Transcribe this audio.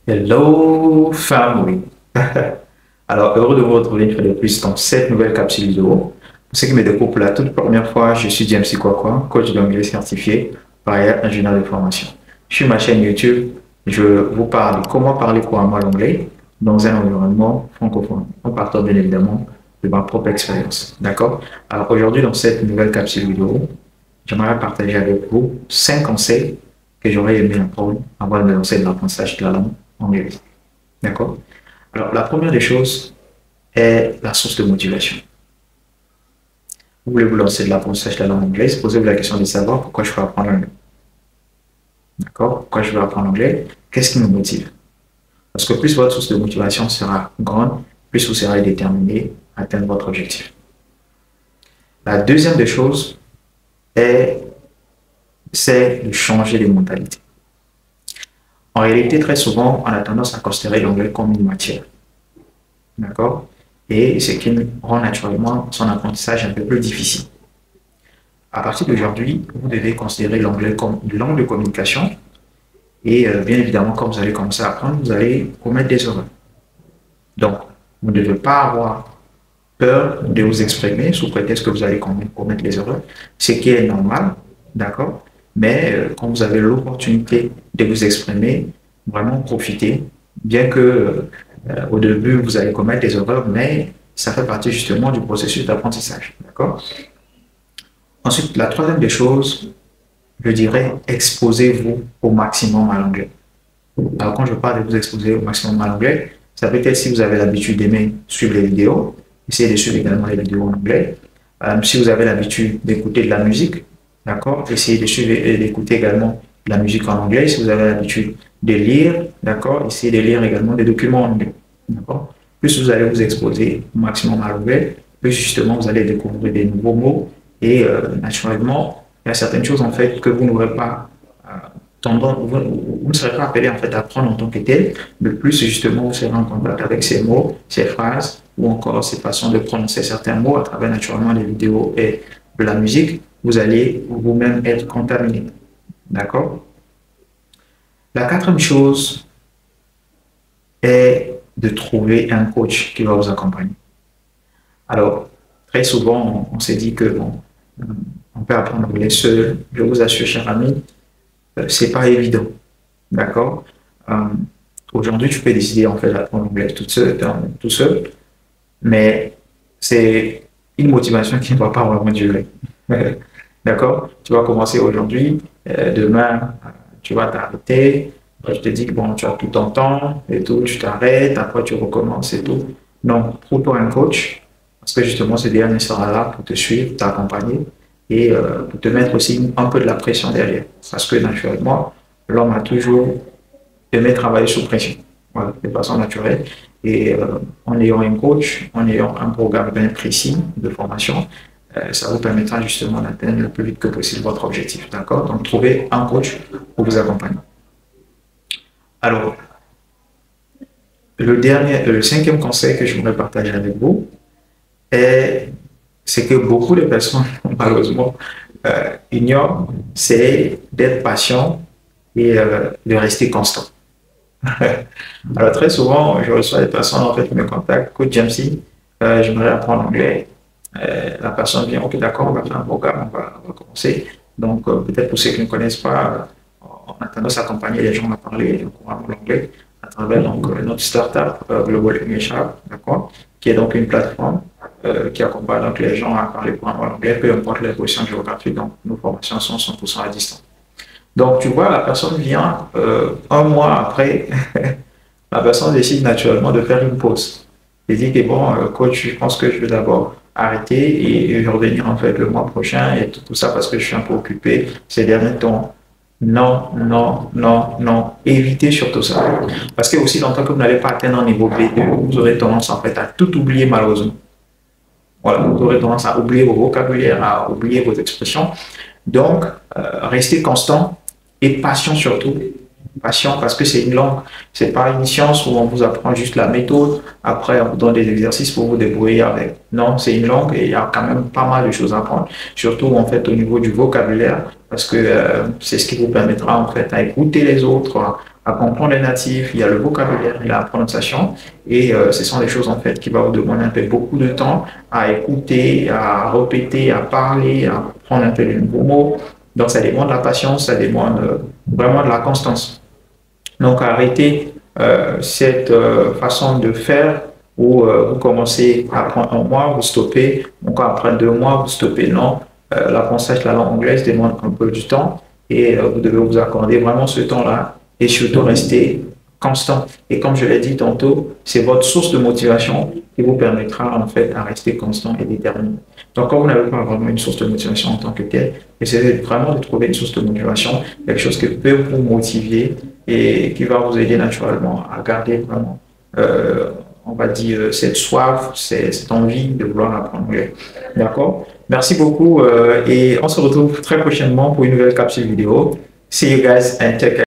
Hello family. Alors, heureux de vous retrouver une fois de plus dans cette nouvelle capsule vidéo. Pour ceux qui me découvrent pour la toute première fois, je suis James Kwakwa, coach d'anglais certifié, par ailleurs ingénieur de formation. Sur ma chaîne YouTube, je vous parle de comment parler couramment l'anglais dans un environnement francophone, en partant bien évidemment de ma propre expérience. D'accord? Alors aujourd'hui, dans cette nouvelle capsule vidéo, j'aimerais partager avec vous 5 conseils que j'aurais aimé apprendre avant de me lancer dans l'apprentissage de la langue anglaise. D'accord? Alors, la première des choses est la source de motivation. Vous voulez vous lancer de l'apprentissage de la langue anglaise, posez-vous la question de savoir pourquoi je veux apprendre l'anglais. D'accord? Pourquoi je veux apprendre l'anglais? Qu'est-ce qui me motive? Parce que plus votre source de motivation sera grande, plus vous serez déterminé à atteindre votre objectif. La deuxième des choses c'est de changer de mentalité. En réalité, très souvent, on a tendance à considérer l'anglais comme une matière. D'accord? Et ce qui rend naturellement son apprentissage un peu plus difficile. À partir d'aujourd'hui, vous devez considérer l'anglais comme une langue de communication. Et bien évidemment, quand vous allez commencer à apprendre, vous allez commettre des erreurs. Donc, vous ne devez pas avoir peur de vous exprimer sous prétexte que vous allez commettre des erreurs, ce qui est normal, d'accord? Mais quand vous avez l'opportunité de vous exprimer, vraiment profitez, bien que au début vous allez commettre des erreurs, mais ça fait partie justement du processus d'apprentissage, d'accord? Ensuite, la troisième des choses, je dirais, exposez-vous au maximum à l'anglais. Alors quand je parle de vous exposer au maximum à l'anglais, ça peut être si vous avez l'habitude d'aimer suivre les vidéos, essayez de suivre également les vidéos en anglais. Si vous avez l'habitude d'écouter de la musique, d'accord, essayez de suivre et d'écouter également de la musique en anglais. Si vous avez l'habitude de lire, d'accord, essayez de lire également des documents en anglais, d'accord. Plus vous allez vous exposer au maximum à l'anglais, plus justement vous allez découvrir des nouveaux mots et naturellement, il y a certaines choses en fait que vous n'aurez pas tendance, vous ne serez pas appelé en fait à apprendre en tant que tel, mais plus justement vous serez en contact avec ces mots, ces phrases ou encore ces façons de prononcer certains mots à travers naturellement les vidéos et de la musique, vous allez vous-même être contaminé. D'accord? La quatrième chose est de trouver un coach qui va vous accompagner. Alors, très souvent, on s'est dit que bon, on peut apprendre l'anglais seul. Je vous assure, cher ami, c'est pas évident. D'accord? Aujourd'hui, tu peux décider en fait d'apprendre l'anglais tout seul, mais c'est une motivation qui ne va pas vraiment durer. D'accord? Tu vas commencer aujourd'hui, demain, tu vas t'arrêter. Je te dis que bon, tu as tout ton temps et tout, tu t'arrêtes, après tu recommences et tout. Non, trouve-toi un coach, parce que justement, ce dernier sera là pour te suivre, t'accompagner et pour te mettre aussi un peu de la pression derrière. Parce que naturellement, l'homme a toujours aimé travailler sous pression, voilà, de façon naturelle. Et en ayant un coach, en ayant un programme bien précis de formation, ça vous permettra justement d'atteindre le plus vite que possible votre objectif. D'accord? Donc, trouvez un coach pour vous accompagner. Alors, le cinquième conseil que je voudrais partager avec vous c'est que beaucoup de personnes, malheureusement, ignorent, c'est d'être patient et de rester constant. Alors, très souvent, je reçois des personnes en fait, qui me contactent, coach Jamesy, j'aimerais apprendre l'anglais. La personne vient, ok, d'accord, on va faire un programme, on va commencer. Donc, peut-être pour ceux qui ne connaissent pas, on a tendance à accompagner les gens à parler couramment l'anglais à travers donc, notre startup Global English Hub, d'accord, qui est donc une plateforme qui accompagne donc, les gens à parler couramment l'anglais, peu importe leur position géographique. Donc, nos formations sont 100% à distance. Donc, tu vois, la personne vient un mois après, la personne décide naturellement de faire une pause. Elle dit que bon, coach, je pense que je vais d'abord arrêter et revenir en fait le mois prochain et tout ça parce que je suis un peu occupé ces derniers temps. Non, non, non, non. Évitez surtout ça. Parce que aussi longtemps que vous n'allez pas atteindre un niveau B2, vous aurez tendance en fait à tout oublier malheureusement. Voilà, vous aurez tendance à oublier vos vocabulaires, à oublier vos expressions. Donc, restez constant et patient surtout patient parce que c'est une langue. C'est pas une science où on vous apprend juste la méthode, après on vous donne des exercices pour vous débrouiller avec. Non, c'est une langue et il y a quand même pas mal de choses à apprendre, surtout en fait au niveau du vocabulaire, parce que c'est ce qui vous permettra en fait à écouter les autres, à comprendre les natifs. Il y a le vocabulaire, il y a la prononciation, et ce sont des choses en fait qui vont vous demander un peu beaucoup de temps à écouter, à répéter, à parler, à prendre un peu de nouveaux mots. Donc ça demande de la patience, ça demande vraiment de la constance. Donc arrêtez cette façon de faire où vous commencez à apprendre un mois, vous stoppez, encore après 2 mois, vous stoppez. Non, l'apprentissage de la langue anglaise demande un peu du temps et vous devez vous accorder vraiment ce temps-là et surtout rester constant. Et comme je l'ai dit tantôt, c'est votre source de motivation qui vous permettra en fait à rester constant et déterminé. Donc quand vous n'avez pas vraiment une source de motivation en tant que telle, essayez vraiment de trouver une source de motivation, quelque chose qui peut vous motiver et qui va vous aider naturellement à garder vraiment, on va dire, cette soif, cette envie de vouloir apprendre anglais. D'accord? Merci beaucoup et on se retrouve très prochainement pour une nouvelle capsule vidéo. See you guys and take care.